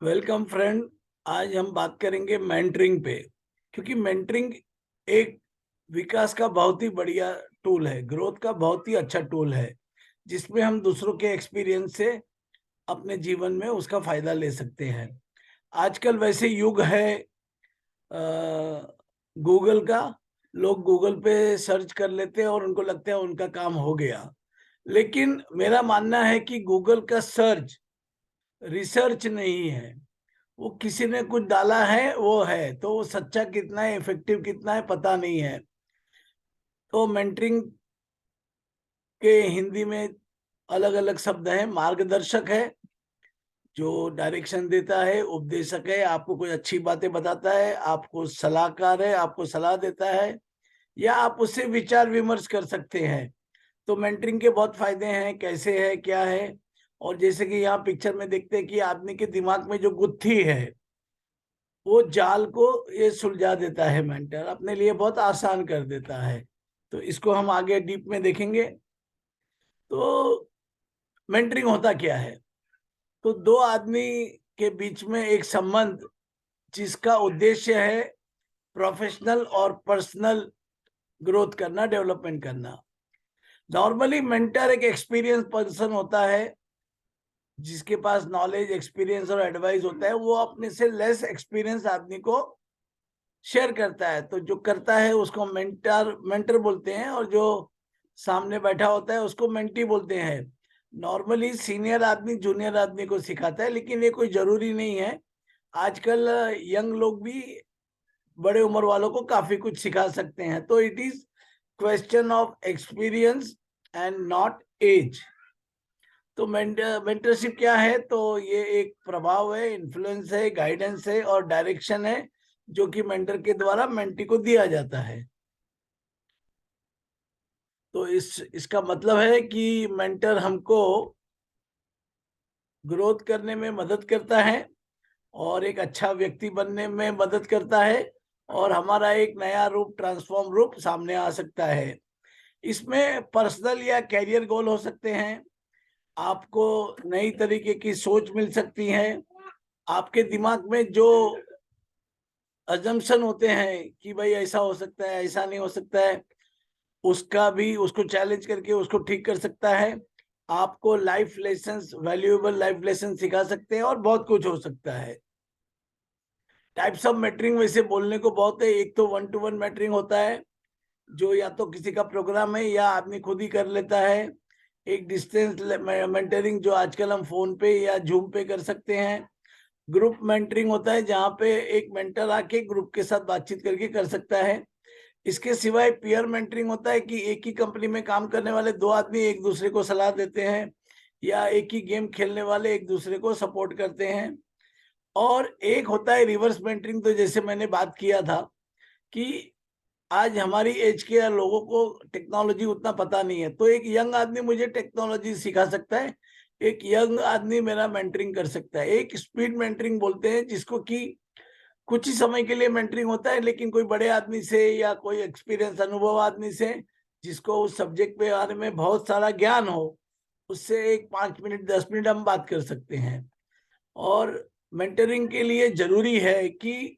Welcome friend. आज हम बात करेंगे मेंटरिंग पे, क्योंकि मेंटरिंग एक विकास का बहुत ही बढ़िया टूल है, ग्रोथ का बहुत ही अच्छा टूल है, जिसमें हम दूसरों के एक्सपीरियंस से अपने जीवन में उसका फायदा ले सकते हैं। आजकल वैसे युग है गूगल का। लोग गूगल पे सर्च कर लेते हैं और उनको लगता है उनका काम हो गया। लेकिन मेरा मानना है कि गूगल का सर्च रिसर्च नहीं है। वो किसी ने कुछ डाला है, वो है, तो वो सच्चा कितना है, इफेक्टिव कितना है, पता नहीं है। तो मेंटरिंग के हिंदी में अलग अलग शब्द हैं। मार्गदर्शक है, जो डायरेक्शन देता है, उपदेशक है, आपको कोई अच्छी बातें बताता है, आपको सलाहकार है, आपको सलाह देता है, या आप उससे विचार विमर्श कर सकते हैं। तो मेंटरिंग के बहुत फायदे हैं, कैसे है, क्या है। और जैसे कि यहाँ पिक्चर में देखते हैं कि आदमी के दिमाग में जो गुत्थी है, वो जाल को ये सुलझा देता है, मेंटर अपने लिए बहुत आसान कर देता है। तो इसको हम आगे डीप में देखेंगे। तो मेंटरिंग होता क्या है? तो दो आदमी के बीच में एक संबंध, जिसका उद्देश्य है प्रोफेशनल और पर्सनल ग्रोथ करना, डेवलपमेंट करना। नॉर्मली मेंटर एक एक्सपीरियंस पर्सन होता है, जिसके पास नॉलेज, एक्सपीरियंस और एडवाइस होता है। वो अपने से लेस एक्सपीरियंस आदमी को शेयर करता है। तो जो करता है उसको मेंटर मेंटर बोलते हैं, और जो सामने बैठा होता है उसको मेंटी बोलते हैं। नॉर्मली सीनियर आदमी जूनियर आदमी को सिखाता है, लेकिन ये कोई जरूरी नहीं है। आजकल यंग लोग भी बड़े उम्र वालों को काफी कुछ सिखा सकते हैं। तो it is question of experience and not age. तो मेंटरशिप क्या है? तो ये एक प्रभाव है, इन्फ्लुएंस है, गाइडेंस है और डायरेक्शन है, जो कि मेंटर के द्वारा मेंटी को दिया जाता है। तो इसका मतलब है कि मेंटर हमको ग्रोथ करने में मदद करता है, और एक अच्छा व्यक्ति बनने में मदद करता है, और हमारा एक नया रूप, ट्रांसफॉर्म रूप सामने आ सकता है। इसमें पर्सनल या कैरियर गोल हो सकते हैं। आपको नई तरीके की सोच मिल सकती है। आपके दिमाग में जो अजम्पशन होते हैं कि भाई ऐसा हो सकता है, ऐसा नहीं हो सकता है, उसका भी, उसको चैलेंज करके उसको ठीक कर सकता है। आपको life lessons, valuable life lesson सिखा सकते हैं, और बहुत कुछ हो सकता है। टाइप्स ऑफ मेटरिंग वैसे बोलने को बहुत है। एक तो वन टू वन मेटरिंग होता है, जो या तो किसी का प्रोग्राम है या आदमी खुद ही कर लेता है। एक डिस्टेंस मेंटरिंग, जो आजकल हम फोन पे या जूम पे कर सकते हैं। ग्रुप मेंटरिंग होता है, जहाँ पे एक मेंटर आके ग्रुप के साथ बातचीत करके कर सकता है। इसके सिवाय पीयर मेंटरिंग होता है, कि एक ही कंपनी में काम करने वाले दो आदमी एक दूसरे को सलाह देते हैं, या एक ही गेम खेलने वाले एक दूसरे को सपोर्ट करते हैं। और एक होता है रिवर्स मेंटरिंग। तो जैसे मैंने बात किया था कि आज हमारी एज के लोगों को टेक्नोलॉजी उतना पता नहीं है, तो एक यंग आदमी मुझे टेक्नोलॉजी सिखा सकता है, एक यंग आदमी मेरा मेंटरिंग कर सकता है। एक स्पीड मेंटरिंग बोलते हैं, जिसको कि कुछ ही समय के लिए मेंटरिंग होता है, लेकिन कोई बड़े आदमी से या कोई एक्सपीरियंस, अनुभव आदमी से, जिसको उस सब्जेक्ट के बारे में बहुत सारा ज्ञान हो, उससे एक 5 मिनट 10 मिनट हम बात कर सकते हैं। और मेंटरिंग के लिए जरूरी है कि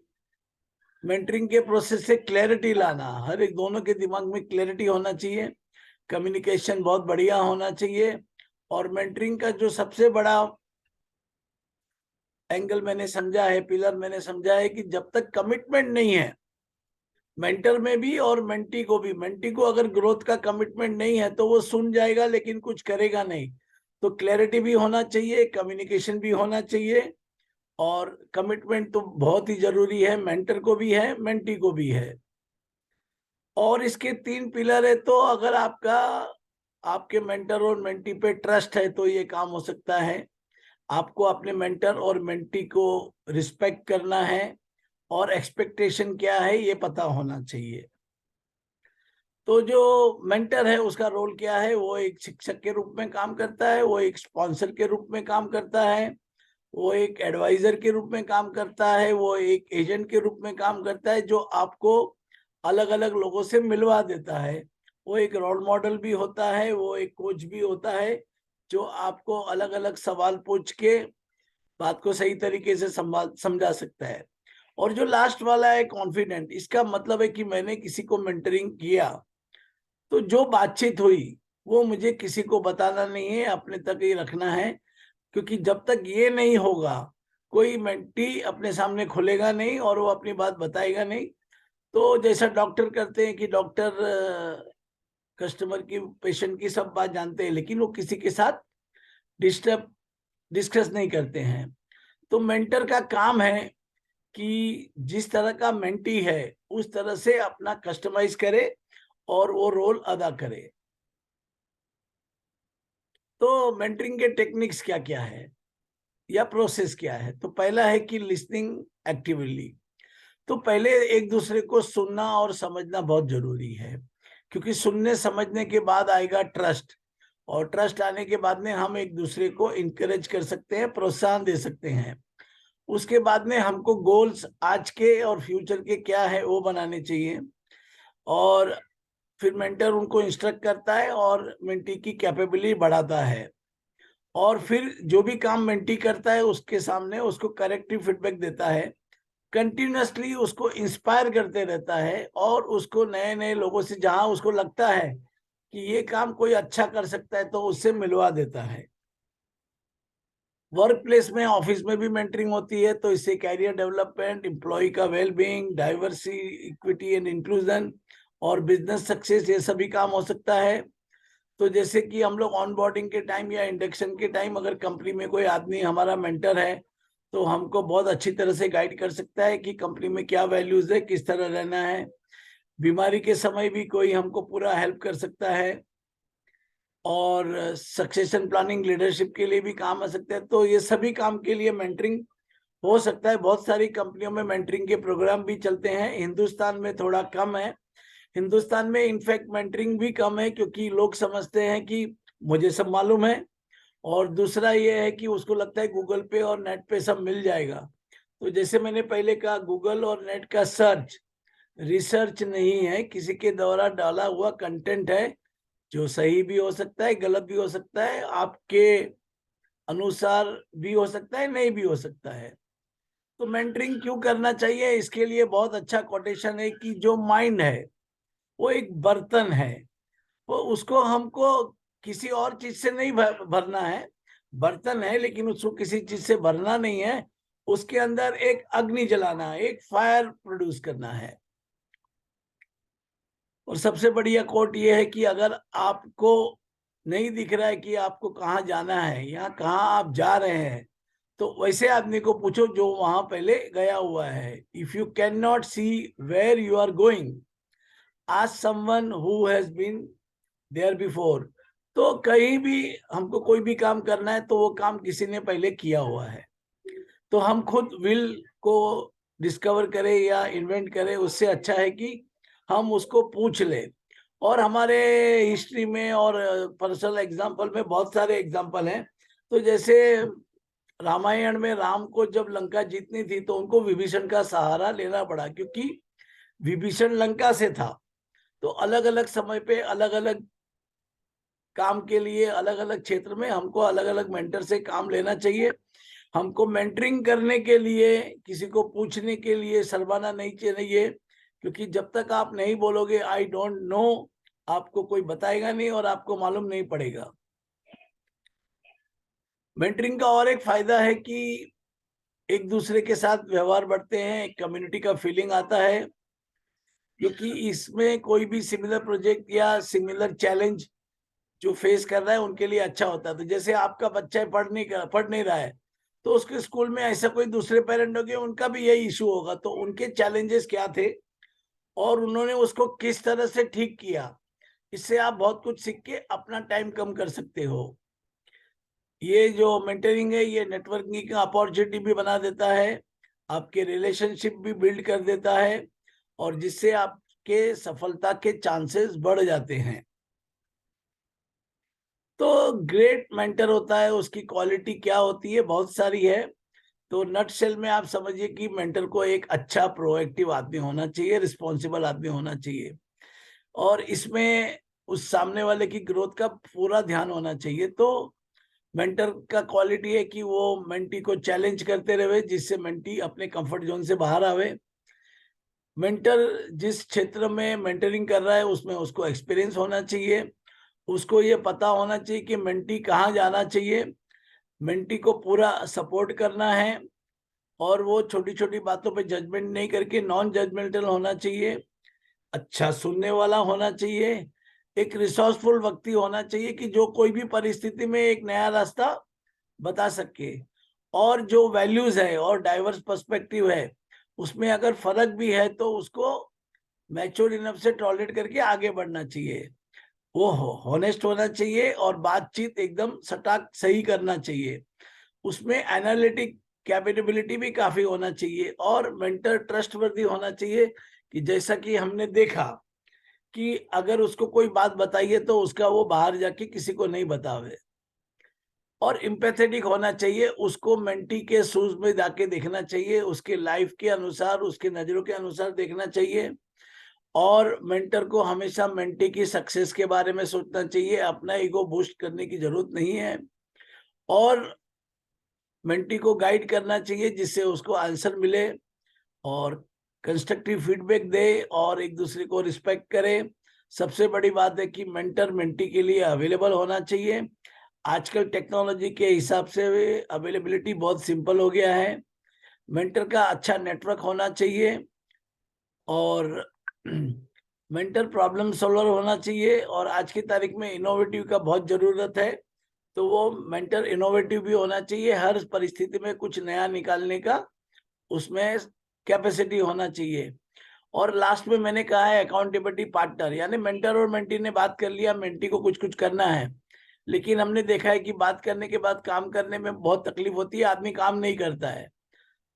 मेंटरिंग के प्रोसेस से क्लैरिटी लाना, हर एक दोनों के दिमाग में क्लैरिटी होना चाहिए, कम्युनिकेशन बहुत बढ़िया होना चाहिए। और मेंटरिंग का जो सबसे बड़ा एंगल मैंने समझा है, पिलर मैंने समझा है, कि जब तक कमिटमेंट नहीं है मेंटर में भी और मेंटी को भी, मेंटी को अगर ग्रोथ का कमिटमेंट नहीं है तो वो सुन जाएगा लेकिन कुछ करेगा नहीं। तो क्लैरिटी भी होना चाहिए, कम्युनिकेशन भी होना चाहिए, और कमिटमेंट तो बहुत ही जरूरी है, मेंटर को भी है, मेंटी को भी है। और इसके 3 पिलर है। तो अगर आपका, आपके मेंटर और मेंटी पे ट्रस्ट है, तो ये काम हो सकता है। आपको अपने मेंटर और मेंटी को रिस्पेक्ट करना है, और एक्सपेक्टेशन क्या है ये पता होना चाहिए। तो जो मेंटर है उसका रोल क्या है? वो एक शिक्षक के रूप में काम करता है, वो एक स्पॉन्सर के रूप में काम करता है, वो एक एडवाइजर के रूप में काम करता है, वो एक एजेंट के रूप में काम करता है, जो आपको अलग अलग लोगों से मिलवा देता है। वो एक रोल मॉडल भी होता है, वो एक कोच भी होता है, जो आपको अलग अलग सवाल पूछ के बात को सही तरीके से समझा सकता है। और जो लास्ट वाला है कॉन्फिडेंट, इसका मतलब है कि मैंने किसी को मेंटरिंग किया तो जो बातचीत हुई वो मुझे किसी को बताना नहीं है, अपने तक ही रखना है। क्योंकि जब तक ये नहीं होगा कोई मेंटी अपने सामने खुलेगा नहीं और वो अपनी बात बताएगा नहीं। तो जैसा डॉक्टर करते हैं कि डॉक्टर कस्टमर की, पेशेंट की सब बात जानते हैं, लेकिन वो किसी के साथ डिस्कस नहीं करते हैं। तो मेंटर का काम है कि जिस तरह का मेंटी है उस तरह से अपना कस्टमाइज करे और वो रोल अदा करे। तो मेंटरिंग के टेक्निक्स क्या क्या है या प्रोसेस क्या है? तो पहला है कि लिसनिंग एक्टिवली। तो पहले एक दूसरे को सुनना और समझना बहुत जरूरी है, क्योंकि सुनने समझने के बाद आएगा ट्रस्ट, और ट्रस्ट आने के बाद में हम एक दूसरे को इनकरेज कर सकते हैं, प्रोत्साहन दे सकते हैं। उसके बाद में हमको गोल्स आज के और फ्यूचर के क्या है वो बनाने चाहिए, और फिर मेंटर उनको इंस्ट्रक्ट करता है और मेंटी की कैपेबिलिटी बढ़ाता है। और फिर जो भी काम मेंटी करता है उसके सामने उसको करेक्टिव फीडबैक देता है, कंटिन्यूअसली उसको इंस्पायर करते रहता है, और उसको नए नए लोगों से जहां उसको लगता है कि ये काम कोई अच्छा कर सकता है तो उससे मिलवा देता है। वर्क प्लेस में, ऑफिस में भी मेंटरिंग होती है, तो इससे कैरियर डेवलपमेंट, एम्प्लॉय का wellbeing, diversity, equity and inclusion और बिजनेस सक्सेस, ये सभी काम हो सकता है। तो जैसे कि हम लोग ऑनबोर्डिंग के टाइम या इंडक्शन के टाइम अगर कंपनी में कोई आदमी हमारा मेंटर है तो हमको बहुत अच्छी तरह से गाइड कर सकता है कि कंपनी में क्या वैल्यूज है, किस तरह रहना है। बीमारी के समय भी कोई हमको पूरा हेल्प कर सकता है, और सक्सेशन प्लानिंग, लीडरशिप के लिए भी काम आ सकता है। तो ये सभी काम के लिए मेंटरिंग हो सकता है। बहुत सारी कंपनियों में मेंटरिंग के प्रोग्राम भी चलते हैं, हिंदुस्तान में थोड़ा कम है। हिंदुस्तान में इनफैक्ट मेंटरिंग भी कम है, क्योंकि लोग समझते हैं कि मुझे सब मालूम है, और दूसरा ये है कि उसको लगता है गूगल पे और नेट पे सब मिल जाएगा। तो जैसे मैंने पहले कहा, गूगल और नेट का सर्च रिसर्च नहीं है, किसी के द्वारा डाला हुआ कंटेंट है, जो सही भी हो सकता है, गलत भी हो सकता है, आपके अनुसार भी हो सकता है, नहीं भी हो सकता है। तो मेंटरिंग क्यों करना चाहिए, इसके लिए बहुत अच्छा कोटेशन है कि जो माइंड है वो एक बर्तन है, वो उसको हमको किसी और चीज से नहीं भरना है। बर्तन है लेकिन उसको किसी चीज से भरना नहीं है, उसके अंदर एक अग्नि जलाना है, एक फायर प्रोड्यूस करना है। और सबसे बढ़िया कोट ये है कि अगर आपको नहीं दिख रहा है कि आपको कहाँ जाना है या कहाँ आप जा रहे हैं, तो वैसे आदमी को पूछो जो वहां पहले गया हुआ है। If you can not see where you are going, ask someone who has been there before. तो कहीं भी हमको कोई भी काम करना है तो वो काम किसी ने पहले किया हुआ है। तो हम खुद विल को डिस्कवर करें या इन्वेंट करें, उससे अच्छा है कि हम उसको पूछ लें। और हमारे हिस्ट्री में और पर्सनल एग्जाम्पल में बहुत सारे एग्जाम्पल हैं। तो जैसे रामायण में राम को जब लंका जीतनी थी तो उनको विभीषण का सहारा लेना पड़ा, क्योंकि विभीषण लंका से था। तो अलग अलग समय पे अलग अलग काम के लिए अलग अलग क्षेत्र में हमको अलग अलग मेंटर से काम लेना चाहिए। हमको मेंटरिंग करने के लिए किसी को पूछने के लिए शर्माना नहीं चाहिए, क्योंकि जब तक आप नहीं बोलोगे आई डोंट नो, आपको कोई बताएगा नहीं और आपको मालूम नहीं पड़ेगा। मेंटरिंग का और एक फायदा है कि एक दूसरे के साथ व्यवहार बढ़ते हैं, एक कम्युनिटी का फीलिंग आता है, क्योंकि इसमें कोई भी सिमिलर प्रोजेक्ट या सिमिलर चैलेंज जो फेस कर रहा है उनके लिए अच्छा होता है। तो जैसे आपका बच्चा पढ़ नहीं रहा है, तो उसके स्कूल में ऐसा कोई दूसरे पेरेंट होंगे, उनका भी यही इशू होगा, तो उनके चैलेंजेस क्या थे और उन्होंने उसको किस तरह से ठीक किया, इससे आप बहुत कुछ सीख के अपना टाइम कम कर सकते हो। ये जो मेंटरिंग है ये नेटवर्किंग का अपॉर्चुनिटी भी बना देता है, आपके रिलेशनशिप भी बिल्ड कर देता है, और जिससे आपके सफलता के चांसेस बढ़ जाते हैं। तो ग्रेट मेंटर होता है, उसकी क्वालिटी क्या होती है, बहुत सारी है। तो नट शेल में आप समझिए कि मेंटर को एक अच्छा प्रोएक्टिव आदमी होना चाहिए, रिस्पॉन्सिबल आदमी होना चाहिए, और इसमें उस सामने वाले की ग्रोथ का पूरा ध्यान होना चाहिए। तो मेंटर का क्वालिटी है कि वो मेंटी को चैलेंज करते रहे जिससे मेंटी अपने कंफर्ट जोन से बाहर आवे। मेंटर जिस क्षेत्र में मेंटरिंग कर रहा है उसमें उसको एक्सपीरियंस होना चाहिए, उसको ये पता होना चाहिए कि मेंटी कहाँ जाना चाहिए, मेंटी को पूरा सपोर्ट करना है, और वो छोटी छोटी बातों पे जजमेंट नहीं करके नॉन जजमेंटल होना चाहिए, अच्छा सुनने वाला होना चाहिए, एक रिसोर्सफुल व्यक्ति होना चाहिए कि जो कोई भी परिस्थिति में एक नया रास्ता बता सके, और जो वैल्यूज है और डाइवर्स पर्सपेक्टिव है उसमें अगर फर्क भी है तो उसको मैच्योर इनफ से टॉलरेट करके आगे बढ़ना चाहिए। वो हॉनेस्ट होना चाहिए और बातचीत एकदम सटाक सही करना चाहिए, उसमें एनालिटिक कैपेबिलिटी भी काफी होना चाहिए, और मेंटर ट्रस्टवर्दी होना चाहिए कि जैसा कि हमने देखा कि अगर उसको कोई बात बताइए तो उसका वो बाहर जाके किसी को नहीं बतावे, और इम्पैथेटिक होना चाहिए, उसको मेंटी के शूज में जाके देखना चाहिए, उसके लाइफ के अनुसार उसके नजरों के अनुसार देखना चाहिए, और मेंटर को हमेशा मेंटी की सक्सेस के बारे में सोचना चाहिए, अपना ईगो बूस्ट करने की जरूरत नहीं है, और मेंटी को गाइड करना चाहिए जिससे उसको आंसर मिले, और कंस्ट्रक्टिव फीडबैक दे, और एक दूसरे को रिस्पेक्ट करे। सबसे बड़ी बात है कि मेंटर मेंटी के लिए अवेलेबल होना चाहिए। आजकल टेक्नोलॉजी के हिसाब से अवेलेबिलिटी बहुत सिंपल हो गया है। मेंटर का अच्छा नेटवर्क होना चाहिए, और मेंटर प्रॉब्लम सॉल्वर होना चाहिए, और आज की तारीख में इनोवेटिव का बहुत जरूरत है, तो वो मेंटर इनोवेटिव भी होना चाहिए, हर परिस्थिति में कुछ नया निकालने का उसमें कैपेसिटी होना चाहिए। और लास्ट में मैंने कहा है अकाउंटेबिलिटी पार्टनर, यानी मेंटर और मेंटी ने बात कर लिया, मेंटी को कुछ कुछ करना है, लेकिन हमने देखा है कि बात करने के बाद काम करने में बहुत तकलीफ होती है, आदमी काम नहीं करता है।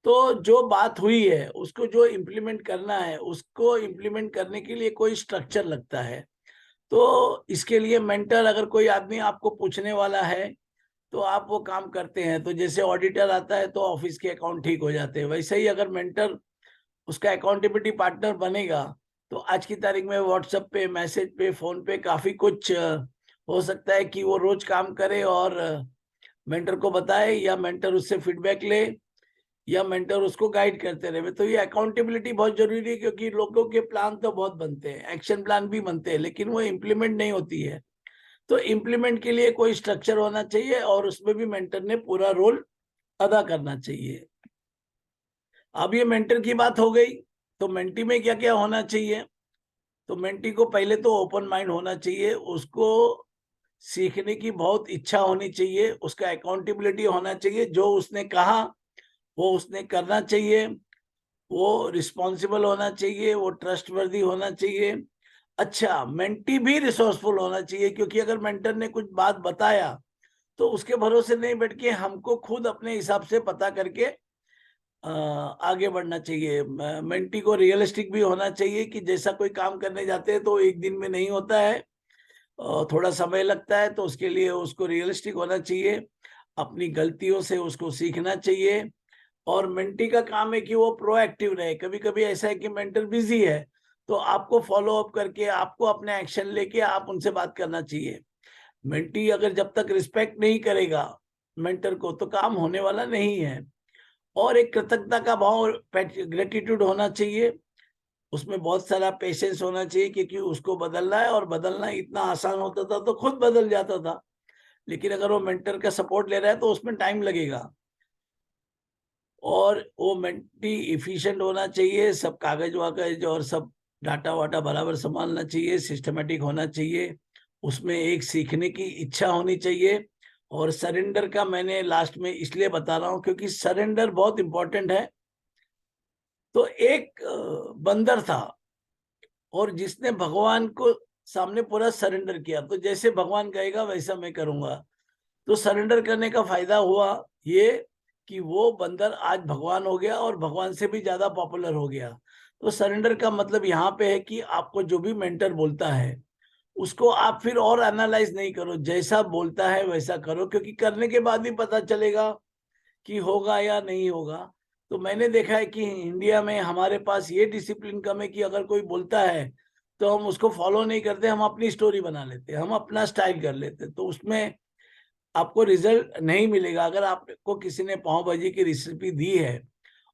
तो जो बात हुई है उसको जो इम्प्लीमेंट करना है उसको इम्प्लीमेंट करने के लिए कोई स्ट्रक्चर लगता है। तो इसके लिए मेंटर, अगर कोई आदमी आपको पूछने वाला है तो आप वो काम करते हैं, तो जैसे ऑडिटर आता है तो ऑफिस के अकाउंट ठीक हो जाते हैं, वैसे ही अगर मेंटर उसका अकाउंटेबिलिटी पार्टनर बनेगा तो आज की तारीख में व्हाट्सएप पे, मैसेज पे, फोन पे काफी कुछ हो सकता है कि वो रोज काम करे और मेंटर को बताए, या मेंटर उससे फीडबैक ले, या मेंटर उसको गाइड करते रहे। तो ये अकाउंटेबिलिटी बहुत जरूरी है, क्योंकि लोगों के प्लान तो बहुत बनते हैं, एक्शन प्लान भी बनते हैं, लेकिन वो इम्प्लीमेंट नहीं होती है। तो इम्प्लीमेंट के लिए कोई स्ट्रक्चर होना चाहिए, और उसमें भी मेंटर ने पूरा रोल अदा करना चाहिए। अब ये मेंटर की बात हो गई, तो मेंटी में क्या क्या होना चाहिए। तो मेंटी को पहले तो ओपन माइंड होना चाहिए, उसको सीखने की बहुत इच्छा होनी चाहिए, उसका अकाउंटेबिलिटी होना चाहिए, जो उसने कहा वो उसने करना चाहिए, वो रिस्पॉन्सिबल होना चाहिए, वो ट्रस्टवर्दी होना चाहिए। अच्छा, मेंटी भी रिसोर्सफुल होना चाहिए, क्योंकि अगर मेंटर ने कुछ बात बताया तो उसके भरोसे नहीं बैठ के हमको खुद अपने हिसाब से पता करके आगे बढ़ना चाहिए। मेंटी को रियलिस्टिक भी होना चाहिए कि जैसा कोई काम करने जाते हैं तो एक दिन में नहीं होता है, थोड़ा समय लगता है, तो उसके लिए उसको रियलिस्टिक होना चाहिए, अपनी गलतियों से उसको सीखना चाहिए। और मेंटी का काम है कि वो प्रोएक्टिव रहे। कभी कभी ऐसा है कि मेंटर बिजी है, तो आपको फॉलो अप करके, आपको अपने एक्शन लेके आप उनसे बात करना चाहिए। मेंटी अगर जब तक रिस्पेक्ट नहीं करेगा मेंटर को तो काम होने वाला नहीं है। और एक कृतज्ञता का भाव, ग्रेटिट्यूड होना चाहिए, उसमें बहुत सारा पेशेंस होना चाहिए, क्योंकि उसको बदलना है, और बदलना इतना आसान होता था तो खुद बदल जाता था, लेकिन अगर वो मेंटर का सपोर्ट ले रहा है तो उसमें टाइम लगेगा। और वो मेंटी इफिशिएंट होना चाहिए, सब कागज वागज और सब डाटा वाटा बराबर संभालना चाहिए, सिस्टमेटिक होना चाहिए, उसमें एक सीखने की इच्छा होनी चाहिए। और सरेंडर का मैंने लास्ट में इसलिए बता रहा हूँ क्योंकि सरेंडर बहुत इंपॉर्टेंट है। तो एक बंदर था, और जिसने भगवान को सामने पूरा सरेंडर किया, तो जैसे भगवान कहेगा वैसा मैं करूंगा। तो सरेंडर करने का फायदा हुआ ये कि वो बंदर आज भगवान हो गया, और भगवान से भी ज्यादा पॉपुलर हो गया। तो सरेंडर का मतलब यहाँ पे है कि आपको जो भी मेंटर बोलता है उसको आप फिर और एनालाइज नहीं करो, जैसा बोलता है वैसा करो, क्योंकि करने के बाद ही पता चलेगा कि होगा या नहीं होगा। तो मैंने देखा है कि इंडिया में हमारे पास ये डिसिप्लिन कम है कि अगर कोई बोलता है तो हम उसको फॉलो नहीं करते, हम अपनी स्टोरी बना लेते हैं, हम अपना स्टाइल कर लेते हैं, तो उसमें आपको रिजल्ट नहीं मिलेगा। अगर आपको किसी ने पाव भाजी की रेसिपी दी है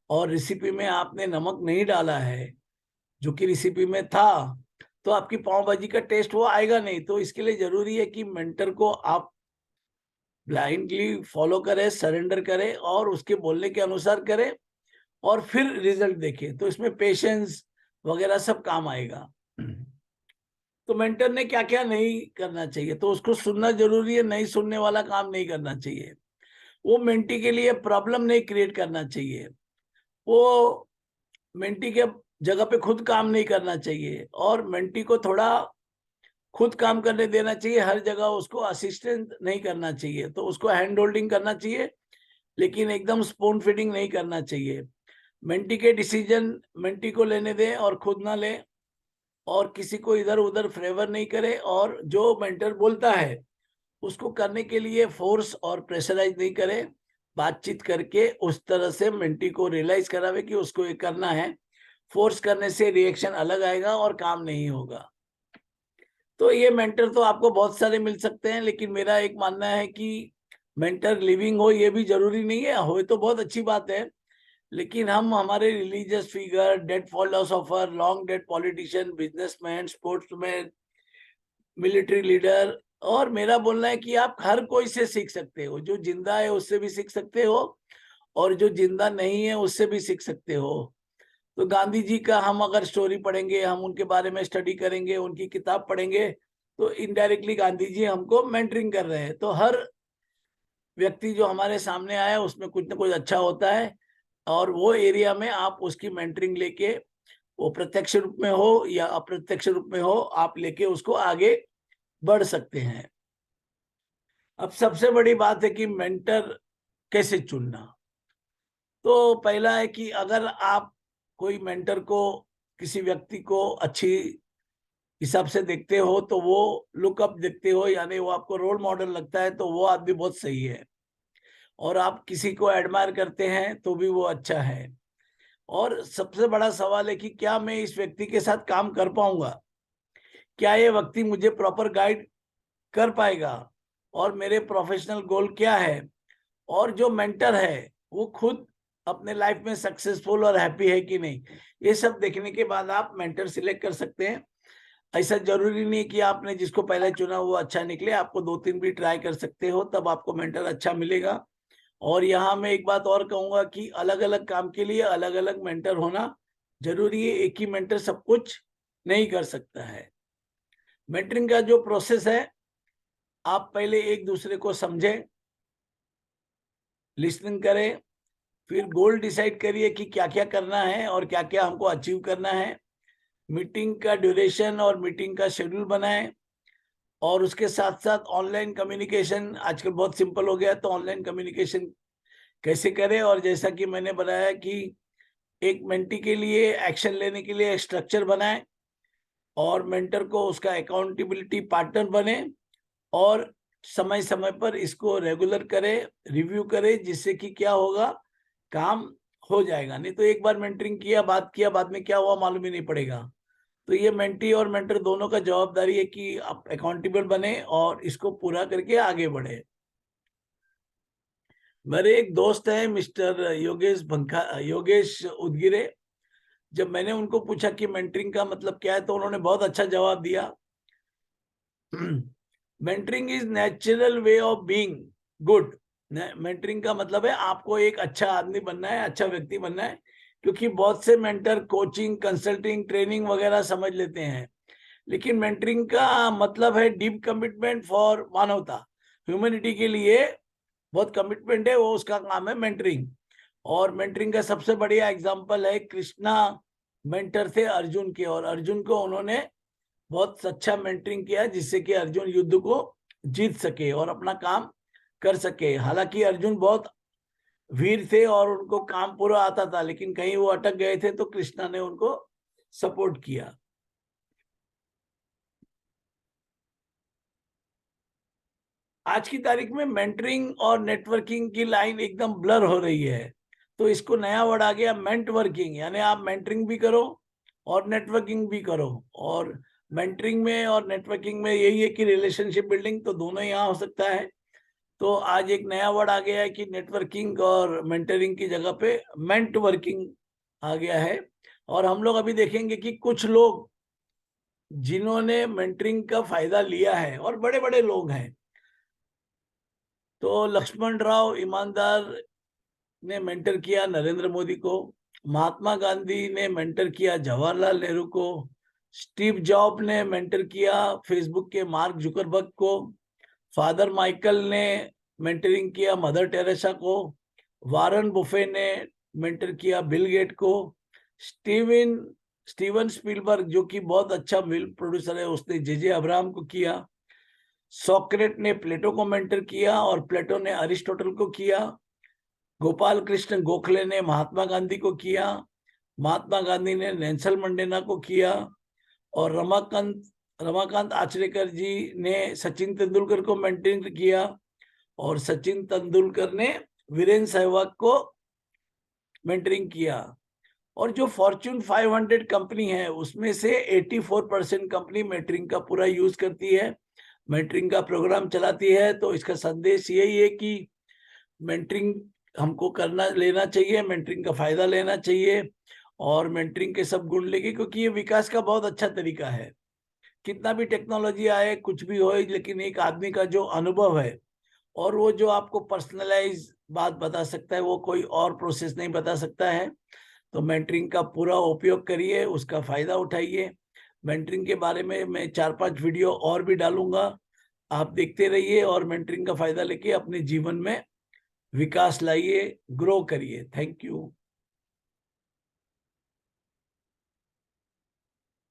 और रेसिपी में आपने नमक नहीं डाला है जो कि रेसिपी में था, तो आपकी पाव भाजी का टेस्ट वो आएगा नहीं। तो इसके लिए जरूरी है कि मेंटर को आप ब्लाइंडली फॉलो करें, सरेंडर करें और उसके बोलने के अनुसार करें और फिर रिजल्ट देखें। तो इसमें पेशेंस वगैरह सब काम आएगा। तो मेंटर ने क्या क्या नहीं करना चाहिए, तो उसको सुनना जरूरी है, नहीं सुनने वाला काम नहीं करना चाहिए। वो मेंटी के लिए प्रॉब्लम नहीं क्रिएट करना चाहिए। वो मेंटी के जगह पे खुद काम नहीं करना चाहिए और मेंटी को थोड़ा खुद काम करने देना चाहिए। हर जगह उसको असिस्टेंट नहीं करना चाहिए, तो उसको हैंड होल्डिंग करना चाहिए, लेकिन एकदम स्पून फीडिंग नहीं करना चाहिए। मेंटी के डिसीजन मेंटी को लेने दें और खुद ना ले, और किसी को इधर उधर फेवर नहीं करे, और जो मेंटर बोलता है उसको करने के लिए फोर्स और प्रेशराइज नहीं करे। बातचीत करके उस तरह से मेंटी को रियलाइज करावे कि उसको ये करना है। फोर्स करने से रिएक्शन अलग आएगा और काम नहीं होगा। तो ये मेंटर तो आपको बहुत सारे मिल सकते हैं, लेकिन मेरा एक मानना है कि मेंटर लिविंग हो ये भी जरूरी नहीं है, हो तो बहुत अच्छी बात है। लेकिन हम हमारे religious figure, dead philosopher, long dead politician, businessman, sportsman, military leader, और मेरा बोलना है कि आप हर कोई से सीख सकते हो। जो जिंदा है उससे भी सीख सकते हो और जो जिंदा नहीं है उससे भी सीख सकते हो। तो गांधी जी का हम अगर स्टोरी पढ़ेंगे, हम उनके बारे में स्टडी करेंगे, उनकी किताब पढ़ेंगे, तो इनडायरेक्टली गांधी जी हमको मेंटरिंग कर रहे हैं। तो हर व्यक्ति जो हमारे सामने आया उसमें कुछ ना कुछ अच्छा होता है, और वो एरिया में आप उसकी मेंटरिंग लेके, वो प्रत्यक्ष रूप में हो या अप्रत्यक्ष रूप में हो, आप लेके उसको आगे बढ़ सकते हैं। अब सबसे बड़ी बात है कि मेंटर कैसे चुनना। तो पहला है कि अगर आप कोई मेंटर को, किसी व्यक्ति को अच्छी हिसाब से देखते हो, तो वो लुकअप देखते हो, यानी वो आपको रोल मॉडल लगता है, तो वो आदमी बहुत सही है। और आप किसी को एडमायर करते हैं तो भी वो अच्छा है। और सबसे बड़ा सवाल है कि क्या मैं इस व्यक्ति के साथ काम कर पाऊंगा, क्या ये व्यक्ति मुझे प्रॉपर गाइड कर पाएगा, और मेरे प्रोफेशनल गोल क्या है, और जो मेंटर है वो खुद अपने लाइफ में सक्सेसफुल और हैप्पी है कि नहीं। ये सब देखने के बाद आप मेंटर सिलेक्ट कर सकते हैं। ऐसा जरूरी नहीं कि आपने जिसको पहले चुना वो अच्छा निकले, आपको 2-3 भी ट्राई कर सकते हो, तब आपको मेंटर अच्छा मिलेगा। और यहाँ मैं एक बात और कहूंगा कि अलग अलग काम के लिए अलग अलग मेंटर होना जरूरी है। एक ही मेंटर सब कुछ नहीं कर सकता है। मेंटरिंग का जो प्रोसेस है, आप पहले एक दूसरे को समझें, लिसनिंग करें, फिर गोल डिसाइड करिए कि क्या क्या करना है और क्या क्या हमको अचीव करना है। मीटिंग का ड्यूरेशन और मीटिंग का शेड्यूल बनाएं, और उसके साथ साथ ऑनलाइन कम्युनिकेशन आजकल बहुत सिंपल हो गया, तो ऑनलाइन कम्युनिकेशन कैसे करें। और जैसा कि मैंने बताया कि एक मेंटी के लिए एक्शन लेने के लिए स्ट्रक्चर बनाएं, और मेंटर को उसका अकाउंटेबिलिटी पार्टनर बने, और समय समय पर इसको रेगुलर करें, रिव्यू करें, जिससे कि क्या होगा, काम हो जाएगा। नहीं तो एक बार मेंटरिंग किया, बात किया, बाद में क्या हुआ मालूम ही नहीं पड़ेगा। तो ये मेंटी और मेंटर दोनों का जवाबदारी है कि आप अकाउंटेबल बने और इसको पूरा करके आगे बढ़े। मेरे एक दोस्त है मिस्टर योगेश उदगिरे। जब मैंने उनको पूछा कि मेंटरिंग का मतलब क्या है, तो उन्होंने बहुत अच्छा जवाब दिया। Mentoring is natural way of being good. Mentoring का मतलब है आपको एक अच्छा आदमी बनना है, अच्छा व्यक्ति बनना है। क्योंकि बहुत से मेंटर कोचिंग, कंसल्टिंग, ट्रेनिंग वगैरह समझ लेते हैं, लेकिन मेंटरिंग का मतलब है डीप कमिटमेंट फॉर मानवता, ह्यूमैनिटी के लिए बहुत कमिटमेंट है, वो उसका काम है मेंटरिंग। और मेंटरिंग का सबसे बढ़िया एग्जांपल है कृष्णा मेंटर थे अर्जुन के, और अर्जुन को उन्होंने बहुत अच्छा मेंटरिंग किया, जिससे कि अर्जुन युद्ध को जीत सके और अपना काम कर सके। हालांकि अर्जुन बहुत वीर थे और उनको काम पूरा आता था, लेकिन कहीं वो अटक गए थे, तो कृष्णा ने उनको सपोर्ट किया। आज की तारीख में मेंटरिंग और नेटवर्किंग की लाइन एकदम ब्लर हो रही है। तो इसको नया वर्ड आ गया मेंट वर्किंग, यानी आप मेंटरिंग भी करो और नेटवर्किंग भी करो। और मेंटरिंग में और नेटवर्किंग में यही है कि रिलेशनशिप बिल्डिंग तो दोनों यहाँ हो सकता है। तो आज एक नया वर्ड आ गया है कि नेटवर्किंग और मेंटरिंग की जगह पे मेंट वर्किंग आ गया है। और हम लोग अभी देखेंगे कि कुछ लोग जिन्होंने मेंटरिंग का फायदा लिया है और बड़े बड़े लोग हैं, तो लक्ष्मण राव ईमानदार ने मेंटर किया नरेंद्र मोदी को, महात्मा गांधी ने मेंटर किया जवाहरलाल नेहरू को, स्टीव जॉब ने मेंटर किया फेसबुक के मार्क जुकरबर्ग को, फादर माइकल ने मेंटरिंग किया मदर टेरेसा को, वारन बुफे ने मेंटर किया बिल गेट को, स्टीवन स्पीलबर्ग जो कि बहुत अच्छा फिल्म प्रोड्यूसर है उसने जे अब्राहम को किया, सोक्रेट ने प्लेटो को मेंटर किया और प्लेटो ने अरिस्टोटल को किया, गोपाल कृष्ण गोखले ने महात्मा गांधी को किया, महात्मा गांधी ने नेल्सन मंडेला को किया, और रमाकांत आचरेकर जी ने सचिन तेंदुलकर को मेंटर किया, और सचिन तेंदुलकर ने वीरेंद्र सहवाग को मेंटरिंग किया। और जो फॉर्च्यून 500 कंपनी है उसमें से 84% कंपनी मेंटरिंग का पूरा यूज करती है, मेंटरिंग का प्रोग्राम चलाती है। तो इसका संदेश यही है कि मेंटरिंग हमको लेना चाहिए, मेंटरिंग का फायदा लेना चाहिए और मेंटरिंग के सब गुण लेके, क्योंकि ये विकास का बहुत अच्छा तरीका है। कितना भी टेक्नोलॉजी आए कुछ भी हो, लेकिन एक आदमी का जो अनुभव है और वो जो आपको पर्सनलाइज बात बता सकता है वो कोई और प्रोसेस नहीं बता सकता है। तो मेंटरिंग का पूरा उपयोग करिए, उसका फायदा उठाइए। मेंटरिंग के बारे में मैं 4-5 वीडियो और भी डालूंगा, आप देखते रहिए और मेंटरिंग का फायदा लेके अपने जीवन में विकास लाइए, ग्रो करिए। Thank you.